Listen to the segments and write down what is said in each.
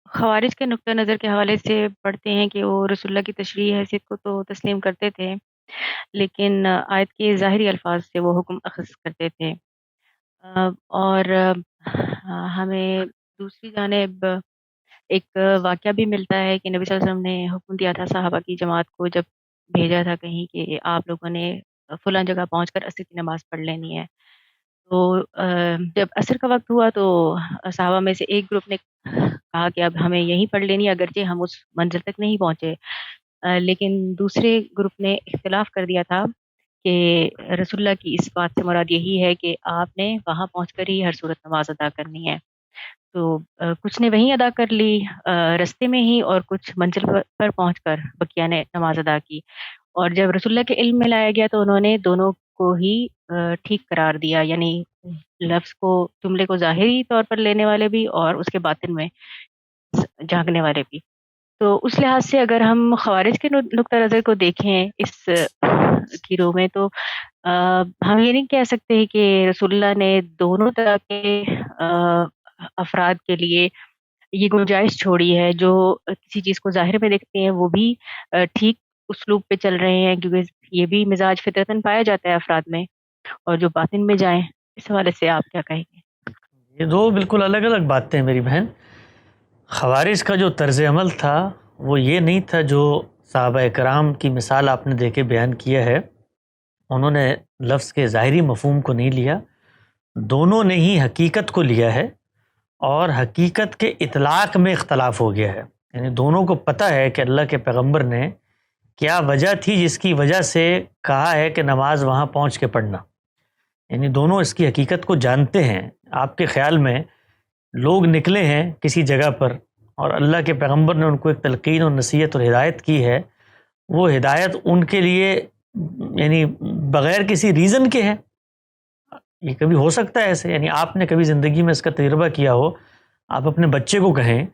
خوارج کے نقطہ نظر کے حوالے سے پڑھتے ہیں کہ وہ رسول اللہ کی تشریح حیثیت کو تو تسلیم کرتے تھے، لیکن آیت کے ظاہری الفاظ سے وہ حکم اخذ کرتے تھے۔ اور ہمیں دوسری جانب ایک واقعہ بھی ملتا ہے کہ نبی صلی اللہ علیہ وسلم نے حکم دیا تھا صحابہ کی جماعت کو، جب بھیجا تھا کہیں کہ آپ لوگوں نے فلاں جگہ پہنچ کر عصر کی نماز پڑھ لینی ہے۔ تو جب عصر کا وقت ہوا تو صحابہ میں سے ایک گروپ نے کہا کہ اب ہمیں یہیں پڑھ لینی ہے، اگرچہ ہم اس منزل تک نہیں پہنچے۔ لیکن دوسرے گروپ نے اختلاف کر دیا تھا کہ رسول اللہ کی اس بات سے مراد یہی ہے کہ آپ نے وہاں پہنچ کر ہی ہر صورت نماز ادا کرنی ہے۔ تو کچھ نے وہیں ادا کر لی رستے میں ہی، اور کچھ منزل پر پہنچ کر بقیہ نے نماز ادا کی۔ اور جب رسول اللہ کے علم میں لایا گیا تو انہوں نے دونوں کو ہی ٹھیک قرار دیا، یعنی لفظ کو، جملے کو ظاہری طور پر لینے والے بھی اور اس کے باطن میں جھانکنے والے بھی۔ تو اس لحاظ سے اگر ہم خوارج کے نقطہ نظر کو دیکھیں اس گروہ میں، تو ہم یہ نہیں کہہ سکتے کہ رسول اللہ نے دونوں طرح کے افراد کے لیے یہ گنجائش چھوڑی ہے، جو کسی چیز کو ظاہر میں دیکھتے ہیں وہ بھی ٹھیک اسلوب پہ چل رہے ہیں، کیونکہ یہ بھی مزاج فطرتاً پایا جاتا ہے افراد میں، اور جو باطن میں جائیں۔ اس حوالے سے آپ کیا کہیں گے؟ یہ دو بالکل الگ الگ باتیں ہیں میری بہن۔ خوارج کا جو طرز عمل تھا وہ یہ نہیں تھا جو صحابہ کرام کی مثال آپ نے دے کے بیان کیا ہے۔ انہوں نے لفظ کے ظاہری مفہوم کو نہیں لیا، دونوں نے ہی حقیقت کو لیا ہے، اور حقیقت کے اطلاق میں اختلاف ہو گیا ہے۔ یعنی دونوں کو پتہ ہے کہ اللہ کے پیغمبر نے کیا وجہ تھی جس کی وجہ سے کہا ہے کہ نماز وہاں پہنچ کے پڑھنا، یعنی دونوں اس کی حقیقت کو جانتے ہیں۔ آپ کے خیال میں لوگ نکلے ہیں کسی جگہ پر اور اللہ کے پیغمبر نے ان کو ایک تلقین اور نصیحت اور ہدایت کی ہے، وہ ہدایت ان کے لیے یعنی بغیر کسی ریزن کے ہے؟ یہ کبھی ہو سکتا ہے ایسے؟ یعنی آپ نے کبھی زندگی میں اس کا تجربہ کیا ہو، آپ اپنے بچے کو کہیں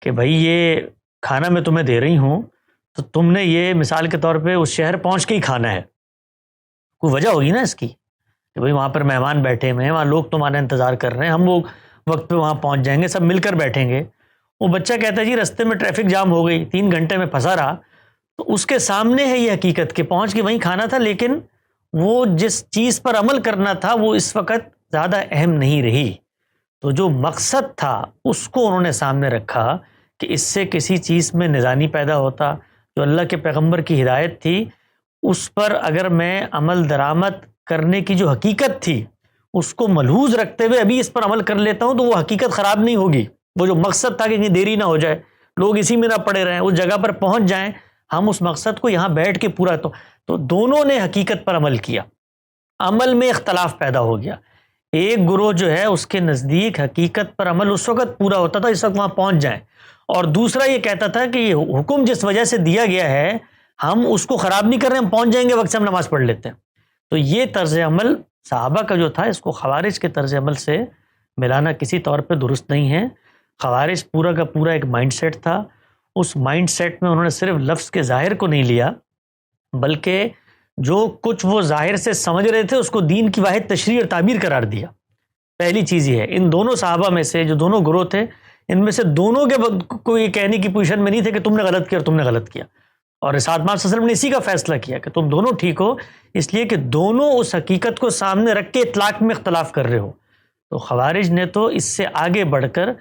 کہ بھائی یہ کھانا میں تمہیں دے رہی ہوں تو تم نے یہ مثال کے طور پہ اس شہر پہنچ کے ہی کھانا ہے، کوئی وجہ ہوگی نا اس کی کہ بھائی وہاں پر مہمان بیٹھے ہوئے ہیں، وہاں لوگ تمہارا انتظار کر رہے ہیں، ہم وہ وقت پہ وہاں پہنچ جائیں گے، سب مل کر بیٹھیں گے۔ وہ بچہ کہتا ہے جی رستے میں ٹریفک جام ہو گئی، 3 گھنٹے میں پھنسا رہا، تو اس کے سامنے ہے یہ حقیقت کہ پہنچ کے وہیں کھانا تھا، لیکن وہ جس چیز پر عمل کرنا تھا وہ اس وقت زیادہ اہم نہیں رہی۔ تو جو مقصد تھا اس کو انہوں نے سامنے رکھا کہ اس سے کسی چیز میں نزانی پیدا ہوتا، جو اللہ کے پیغمبر کی ہدایت تھی اس پر اگر میں عمل درآمد کرنے کی جو حقیقت تھی اس کو ملحوظ رکھتے ہوئے ابھی اس پر عمل کر لیتا ہوں تو وہ حقیقت خراب نہیں ہوگی۔ وہ جو مقصد تھا کہ اتنی دیری نہ ہو جائے، لوگ اسی میں نہ پڑے رہیں، اس جگہ پر پہنچ جائیں، ہم اس مقصد کو یہاں بیٹھ کے پورا تو دونوں نے حقیقت پر عمل کیا، عمل میں اختلاف پیدا ہو گیا۔ ایک گروہ جو ہے اس کے نزدیک حقیقت پر عمل اس وقت پورا ہوتا تھا اس وقت وہاں پہنچ جائیں، اور دوسرا یہ کہتا تھا کہ یہ حکم جس وجہ سے دیا گیا ہے ہم اس کو خراب نہیں کر رہے، ہم پہنچ جائیں گے وقت سے، ہم نماز پڑھ لیتے ہیں۔ تو یہ طرز عمل صحابہ کا جو تھا اس کو خوارج کے طرز عمل سے ملانا کسی طور پہ درست نہیں ہے۔ خوارج پورا کا پورا ایک مائنڈ سیٹ تھا، اس مائنڈ سیٹ میں انہوں نے صرف لفظ کے ظاہر کو نہیں لیا، بلکہ جو کچھ وہ ظاہر سے سمجھ رہے تھے اس کو دین کی واحد تشریح اور تعبیر قرار دیا۔ پہلی چیز یہ ہے، ان دونوں صحابہ میں سے جو دونوں گروہ تھے ان میں سے دونوں کے کو یہ کہنے کی پوزیشن میں نہیں تھے کہ تم نے غلط کیا اور تم نے غلط کیا، اور رسالت صلی اللہ علیہ وسلم نے اسی کا فیصلہ کیا کہ تم دونوں ٹھیک ہو، اس لیے کہ دونوں اس حقیقت کو سامنے رکھ کے اطلاق میں اختلاف کر رہے ہو۔ تو خوارج نے تو اس سے آگے بڑھ کر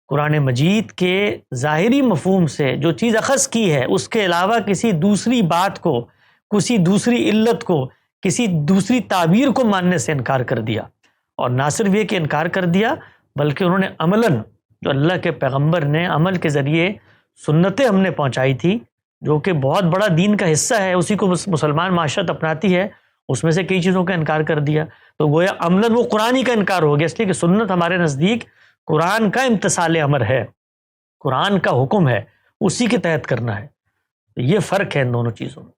قرآن مجید کے ظاہری مفہوم سے جو چیز اخذ کی ہے اس کے علاوہ کسی دوسری بات کو، کسی دوسری علت کو، کسی دوسری تعبیر کو ماننے سے انکار کر دیا، اور نہ صرف یہ کہ انکار کر دیا بلکہ انہوں نے عملاً جو اللہ کے پیغمبر نے عمل کے ذریعے سنتیں ہم نے پہنچائی تھی جو کہ بہت بڑا دین کا حصہ ہے، اسی کو مسلمان معاشرت اپناتی ہے، اس میں سے کئی چیزوں کا انکار کر دیا، تو گویا عملاً وہ قرآن ہی کا انکار ہو گیا، اس لیے کہ سنت ہمارے نزدیک قرآن کا امتثال امر ہے، قرآن کا حکم ہے، اسی کے تحت کرنا ہے۔ یہ فرق ہے ان دونوں چیزوں میں۔